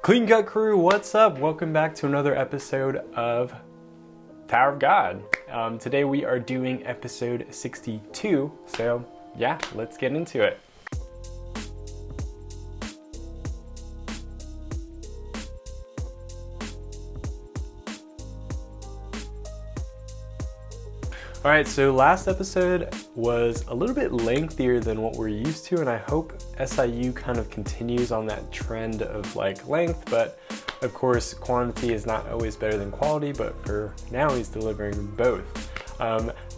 Clean Cut Crew, what's up? Welcome back to another episode of Tower of God. Today we are doing episode 62, so yeah, let's get into it. Alright, so last episode was a little bit lengthier than what we're used to, and I hope SIU kind of continues on that trend of like length, but of course quantity is not always better than quality, but for now he's delivering both.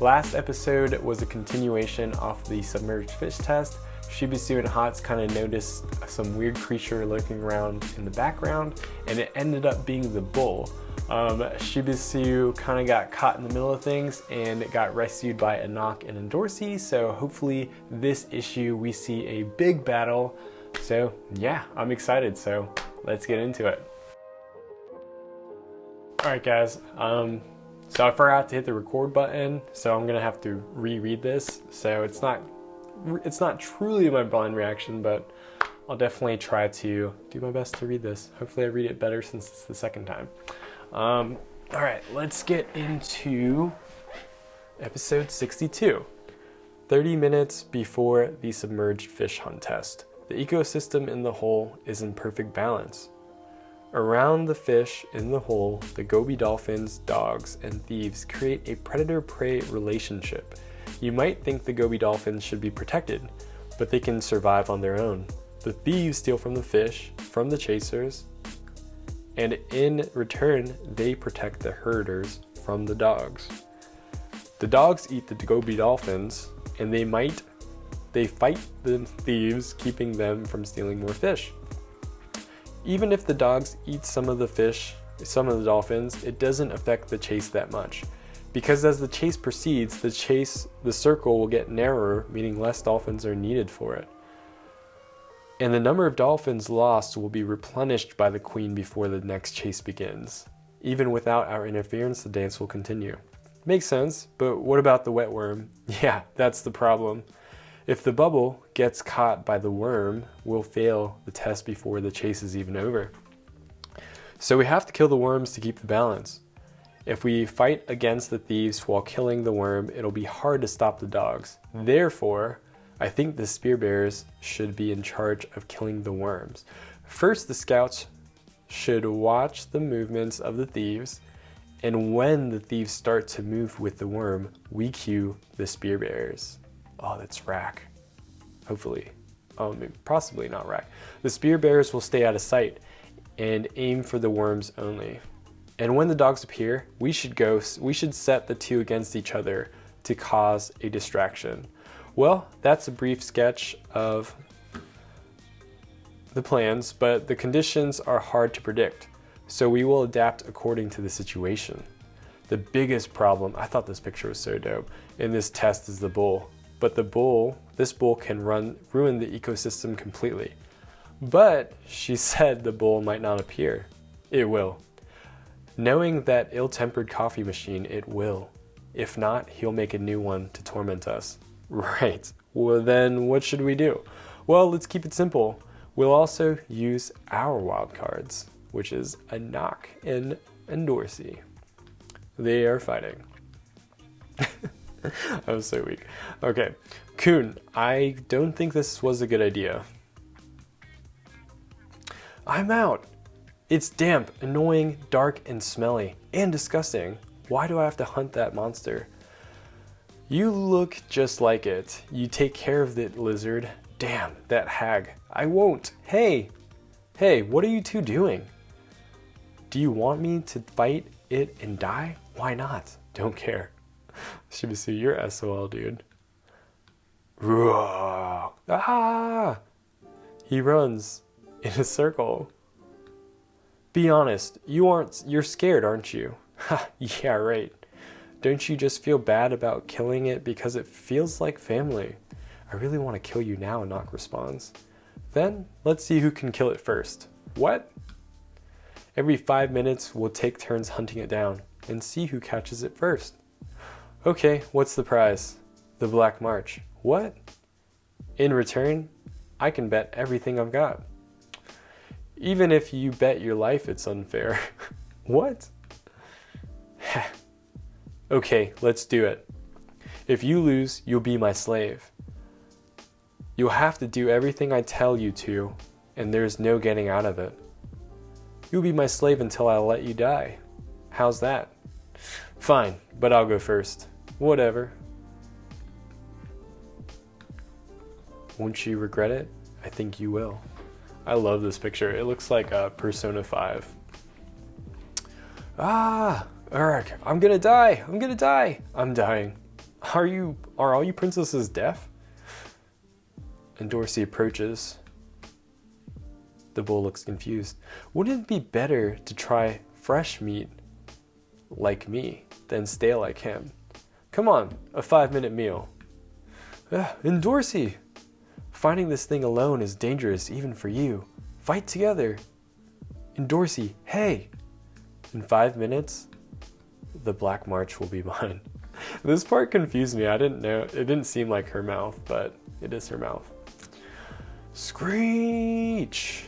Last episode was a continuation off the submerged fish test. Shibisu and Hots kind of noticed some weird creature lurking around in the background, and it ended up being the bull. Shibisu kind of got caught in the middle of things and got rescued by Anak and Endorsi, so hopefully this issue we see a big battle. So yeah, I'm excited, so let's get into it. Alright guys, so I forgot to hit the record button, so I'm gonna have to reread this, so it's not truly my blind reaction, but I'll definitely try to do my best to read this. Hopefully I read it better since it's the second time. All right, let's get into episode 62. 30 minutes before the submerged fish hunt test. The ecosystem in the hole is in perfect balance. Around the fish in the hole, the goby dolphins, dogs, and thieves create a predator-prey relationship. You might think the goby dolphins should be protected, but they can survive on their own. The thieves steal from the fish, from the chasers, and in return, they protect the herders from the dogs. The dogs eat the goby dolphins, and they fight the thieves, keeping them from stealing more fish. Even if the dogs eat some of the dolphins, it doesn't affect the chase that much. Because as the chase proceeds, the circle will get narrower, meaning less dolphins are needed for it. And the number of dolphins lost will be replenished by the queen before the next chase begins. Even without our interference, the dance will continue. Makes sense, but what about the wet worm? Yeah, that's the problem. If the bubble gets caught by the worm, we'll fail the test before the chase is even over. So we have to kill the worms to keep the balance. If we fight against the thieves while killing the worm, it'll be hard to stop the dogs. Therefore, I think the spear bearers should be in charge of killing the worms. First, the scouts should watch the movements of the thieves, and when the thieves start to move with the worm, we cue the spear bearers. Oh, that's rack. Hopefully. Oh, maybe, possibly not rack. The spear bearers will stay out of sight and aim for the worms only. And when the dogs appear, we should set the two against each other to cause a distraction. Well, that's a brief sketch of the plans, but the conditions are hard to predict, so we will adapt according to the situation. The biggest problem, I thought this picture was so dope, in this test is the bull. But this bull can ruin the ecosystem completely. But she said the bull might not appear. It will. Knowing that ill-tempered coffee machine, it will. If not, he'll make a new one to torment us. Right, well then what should we do? Well, let's keep it simple. We'll also use our wild cards, which is Anak and Endorsi. They are fighting. I was so weak. Okay, Kun, I don't think this was a good idea. I'm out. It's damp, annoying, dark, and smelly, and disgusting. Why do I have to hunt that monster? You look just like it. You take care of the lizard. Damn, that hag. I won't. Hey, what are you two doing? Do you want me to fight it and die? Why not? Don't care. Shibisu, you're SOL, dude. Ah! He runs in a circle. Be honest, you're scared, aren't you? Ha, yeah, right. Don't you just feel bad about killing it because it feels like family? I really want to kill you now, Anak responds. Then, let's see who can kill it first. What? Every 5 minutes, we'll take turns hunting it down and see who catches it first. Okay, what's the prize? The Black March. What? In return, I can bet everything I've got. Even if you bet your life it's unfair. What? Okay, let's do it. If you lose, you'll be my slave. You'll have to do everything I tell you to, and there's no getting out of it. You'll be my slave until I let you die. How's that? Fine, but I'll go first. Whatever. Won't you regret it? I think you will. I love this picture. It looks like Persona 5. Ah, Eric, I'm gonna die. I'm gonna die. I'm dying. Are all you princesses deaf? And Dorsey approaches. The bull looks confused. Wouldn't it be better to try fresh meat like me than stale like him? Come on, a 5-minute meal. And Dorsey, fighting this thing alone is dangerous even for you. Fight together. And Dorsey, hey. In 5 minutes, the Black March will be mine. This part confused me. I didn't know. It didn't seem like her mouth, but it is her mouth. Screech!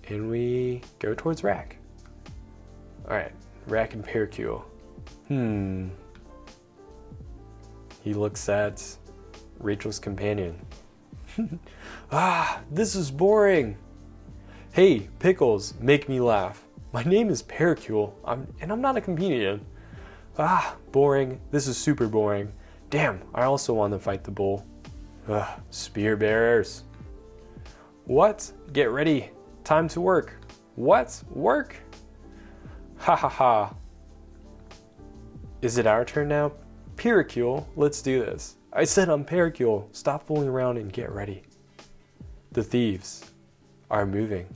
And we go towards Rack. Alright, Rack and Pericule. He looks at Rachel's companion. This is boring. Hey, Pickles, make me laugh. My name is Pericule, and I'm not a comedian. Boring. This is super boring. Damn, I also want to fight the bull. Spear bearers. What? Get ready. Time to work. What? Work? Ha ha ha. Is it our turn now? Pericule, let's do this. I said I'm Pericule. Stop fooling around and get ready. The thieves are moving.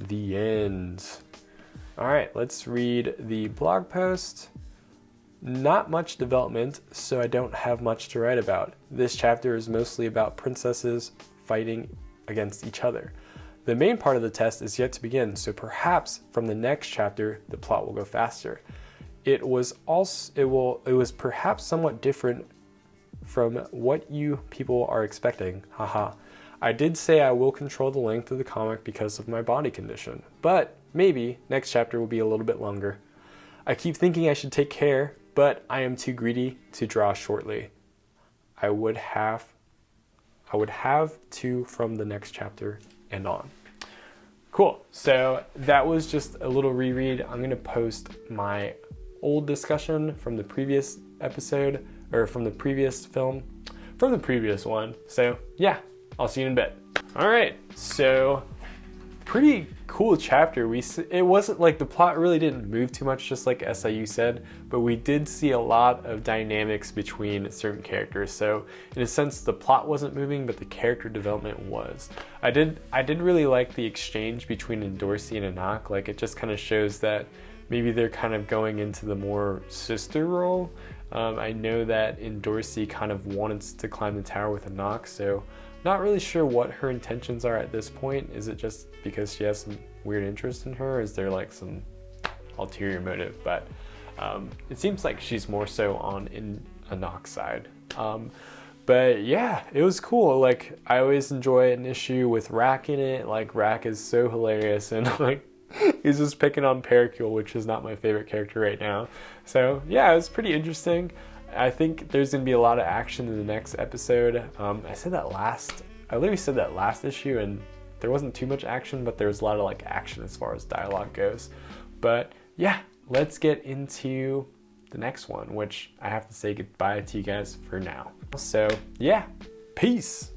The end. All right, let's read the blog post. Not much development, so I don't have much to write about. This chapter is mostly about princesses fighting against each other. The main part of the test is yet to begin, so perhaps from the next chapter, the plot will go faster. It was perhaps somewhat different from what you people are expecting. Haha. I did say I will control the length of the comic because of my body condition, but maybe next chapter will be a little bit longer. I keep thinking I should take care, but I am too greedy to draw shortly. I would have to from the next chapter and on. Cool, so that was just a little reread. I'm gonna post my old discussion from the previous episode, or from the previous film, from the previous one. So yeah, I'll see you in a bit. All right, so pretty cool chapter. It wasn't like the plot really didn't move too much, just like SIU said, but we did see a lot of dynamics between certain characters. So in a sense, the plot wasn't moving, but the character development was. I did really like the exchange between Dorsey and Anak. Like, it just kind of shows that maybe they're kind of going into the more sister role. I know that Dorsey kind of wanted to climb the tower with Anak, so not really sure what her intentions are at this point. Is it just because she has some weird interest in her? Or is there like some ulterior motive? But it seems like she's more so on Anak's side. But yeah, it was cool. Like, I always enjoy an issue with Rack in it. Like, Rack is so hilarious, and like he's just picking on Pericule, which is not my favorite character right now. So yeah, it was pretty interesting. I think there's gonna be a lot of action in the next episode. I literally said that last issue, and there wasn't too much action, but there was a lot of like action as far as dialogue goes. But yeah, let's get into the next one, which I have to say goodbye to you guys for now. So yeah, peace.